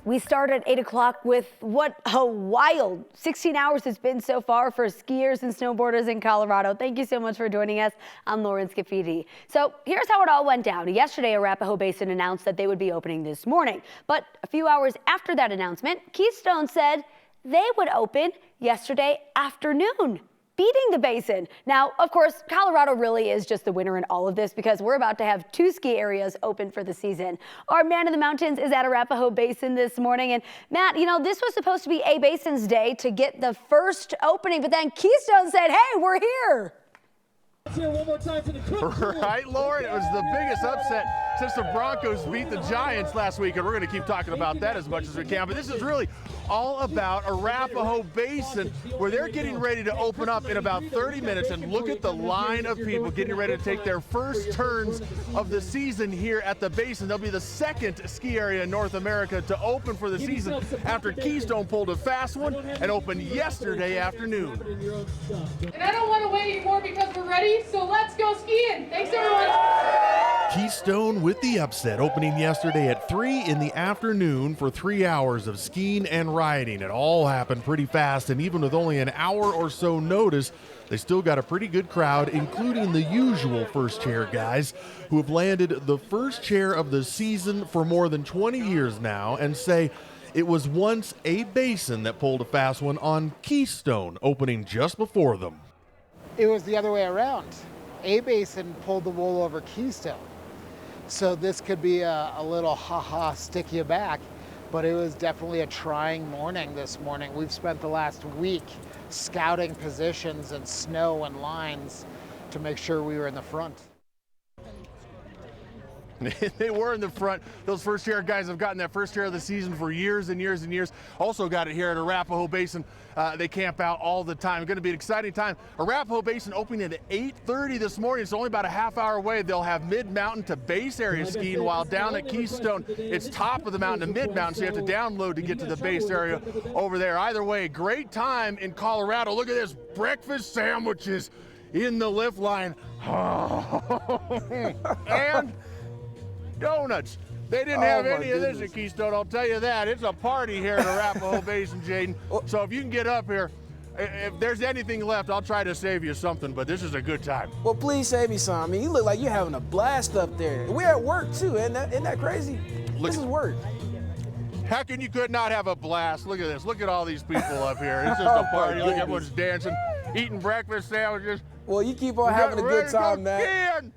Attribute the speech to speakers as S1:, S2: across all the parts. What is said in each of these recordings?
S1: We start at 8 o'clock with what a wild 16 hours it's been so far for skiers and snowboarders in Colorado. Thank you so much for joining us. I'm Lauren Scafidi. So here's how it all went down. Yesterday, Arapahoe Basin announced that they would be opening this morning. But a few hours after that announcement, Keystone said they would open yesterday afternoon, beating the basin. Now, of course, Colorado really is just the winner in all of this because we're about to have 2 ski areas open for the season. Our man in the mountains is at Arapahoe Basin this morning. And Matt, you know, this was supposed to be A Basin's day to get the first opening, but then Keystone said, hey, we're here.
S2: Let's hear one more time for the crew.
S3: Right, Lauren, it was the biggest upset since the Broncos beat the Giants last week, and we're going to keep talking about that as much as we can. But this is really all about Arapahoe Basin, where they're getting ready to open up in about 30 minutes. And look at the line of people getting ready to take their first turns of the season here at the Basin. They'll be the second ski area in North America to open for the season after Keystone pulled a fast one and opened yesterday afternoon.
S4: And I don't want to wait anymore because we're ready, so let's go skiing. Thanks, everyone.
S3: Keystone with the upset, opening yesterday at 3 in the afternoon for 3 hours of skiing and riding. It all happened pretty fast, and even with only an hour or so notice, they still got a pretty good crowd, including the usual first chair guys who have landed the first chair of the season for more than 20 years now and say it was once A Basin that pulled a fast one on Keystone, opening just before them.
S5: It was the other way around. A Basin pulled the wool over Keystone. So this could be a little ha-ha stick you back, but it was definitely a trying morning this morning. We've spent the last week scouting positions and snow and lines to make sure we were in the front.
S3: They were in the front. Those first chair guys have gotten that first chair of the season for years and years and years. Also got it here at Arapahoe Basin. They camp out all the time. It's going to be an exciting time. Arapahoe Basin opening at 8:30 this morning. It's only about a half hour away. They'll have mid-mountain to base area skiing, while down at Keystone, it's top of the mountain to mid-mountain, so you have to download to get to the base area over there. Either way, great time in Colorado. Look at this, breakfast sandwiches in the lift line. And donuts. They didn't have any of this at Keystone, I'll tell you that. It's a party here at Arapahoe Basin, Jaden. So if you can get up here, if there's anything left, I'll try to save you something, but this is a good time.
S6: Well, please save me some. I mean, you look like you're having a blast up there. We're at work, too. Isn't that crazy? This is work.
S3: How can you could not have a blast? Look at this. Look at all these people up here. It's just a party. Look, everyone's dancing, eating breakfast sandwiches.
S6: Well, you keep on having a good time, man.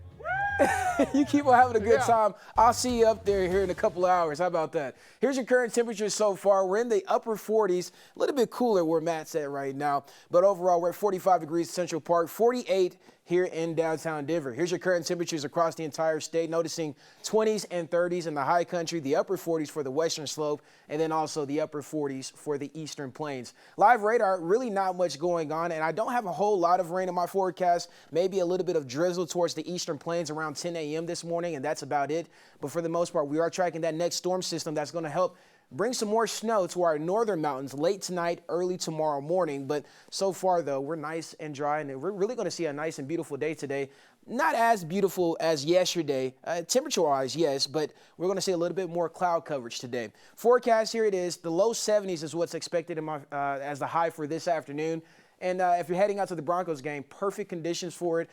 S6: You keep on having a good time. I'll see you up there here in a couple of hours. How about that? Here's your current temperature so far. We're in the upper 40s, a little bit cooler where Matt's at right now. But overall, we're at 45 degrees Central Park, 48 here in downtown Denver. Here's your current temperatures across the entire state, noticing 20s and 30s in the high country, the upper 40s for the western slope, and then also the upper 40s for the eastern plains. Live radar, really not much going on, and I don't have a whole lot of rain in my forecast, maybe a little bit of drizzle towards the eastern plains around 10 a.m. this morning, and that's about it. But for the most part, we are tracking that next storm system that's going to help bring some more snow to our northern mountains late tonight, early tomorrow morning. But so far, though, we're nice and dry, and we're really going to see a nice and beautiful day today. Not as beautiful as yesterday, temperature-wise, yes, but we're going to see a little bit more cloud coverage today. Forecast, here it is. The low 70s is what's expected as the high for this afternoon. And if you're heading out to the Broncos game, perfect conditions for it.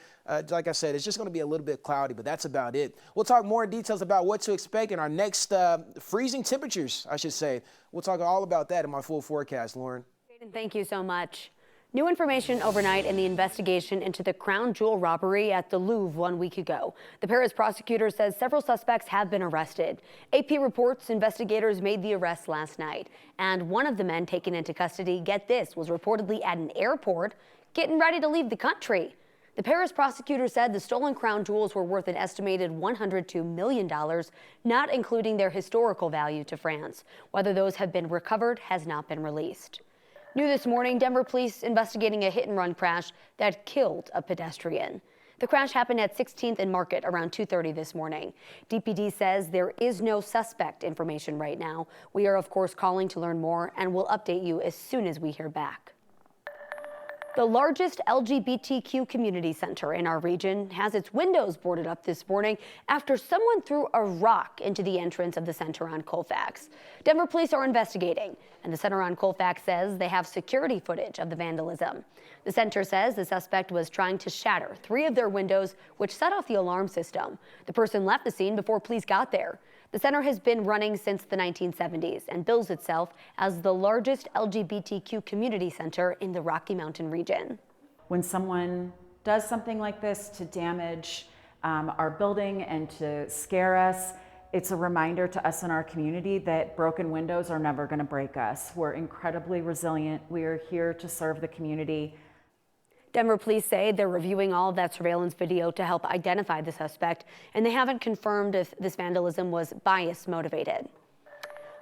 S6: Like I said, it's just going to be a little bit cloudy, but that's about it. We'll talk more in details about what to expect in our next freezing temperatures, I should say. We'll talk all about that in my full forecast, Lauren.
S1: Thank you so much. New information overnight in the investigation into the crown jewel robbery at the Louvre 1 week ago. The Paris prosecutor says several suspects have been arrested. AP reports investigators made the arrest last night. And one of the men taken into custody, get this, was reportedly at an airport getting ready to leave the country. The Paris prosecutor said the stolen crown jewels were worth an estimated $102 million, not including their historical value to France. Whether those have been recovered has not been released. New this morning, Denver police investigating a hit-and-run crash that killed a pedestrian. The crash happened at 16th and Market around 2:30 this morning. DPD says there is no suspect information right now. We are, of course, calling to learn more, and we'll update you as soon as we hear back. The largest LGBTQ community center in our region has its windows boarded up this morning after someone threw a rock into the entrance of the center on Colfax. Denver police are investigating, and the center on Colfax says they have security footage of the vandalism. The center says the suspect was trying to shatter 3 of their windows, which set off the alarm system. The person left the scene before police got there. The center has been running since the 1970s and bills itself as the largest LGBTQ community center in the Rocky Mountain region.
S7: When someone does something like this to damage our building and to scare us, it's a reminder to us in our community that broken windows are never going to break us. We're incredibly resilient. We are here to serve the community.
S1: Denver police say they're reviewing all of that surveillance video to help identify the suspect, and they haven't confirmed if this vandalism was bias motivated.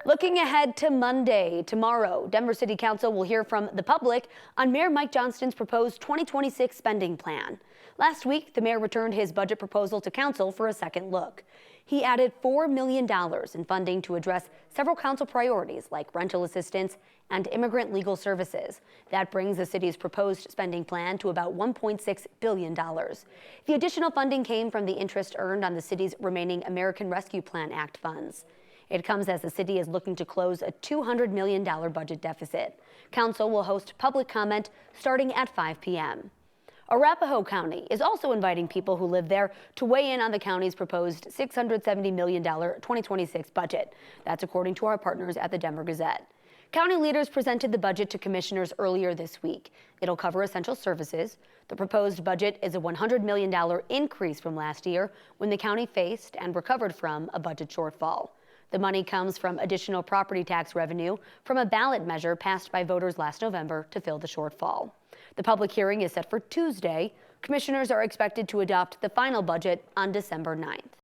S1: Looking ahead to Monday, tomorrow, Denver City Council will hear from the public on Mayor Mike Johnston's proposed 2026 spending plan. Last week, the mayor returned his budget proposal to council for a second look. He added $4 million in funding to address several council priorities like rental assistance and immigrant legal services. That brings the city's proposed spending plan to about $1.6 billion. The additional funding came from the interest earned on the city's remaining American Rescue Plan Act funds. It comes as the city is looking to close a $200 million budget deficit. Council will host public comment starting at 5 p.m. Arapahoe County is also inviting people who live there to weigh in on the county's proposed $670 million 2026 budget. That's according to our partners at the Denver Gazette. County leaders presented the budget to commissioners earlier this week. It'll cover essential services. The proposed budget is a $100 million increase from last year when the county faced and recovered from a budget shortfall. The money comes from additional property tax revenue from a ballot measure passed by voters last November to fill the shortfall. The public hearing is set for Tuesday. Commissioners are expected to adopt the final budget on December 9th.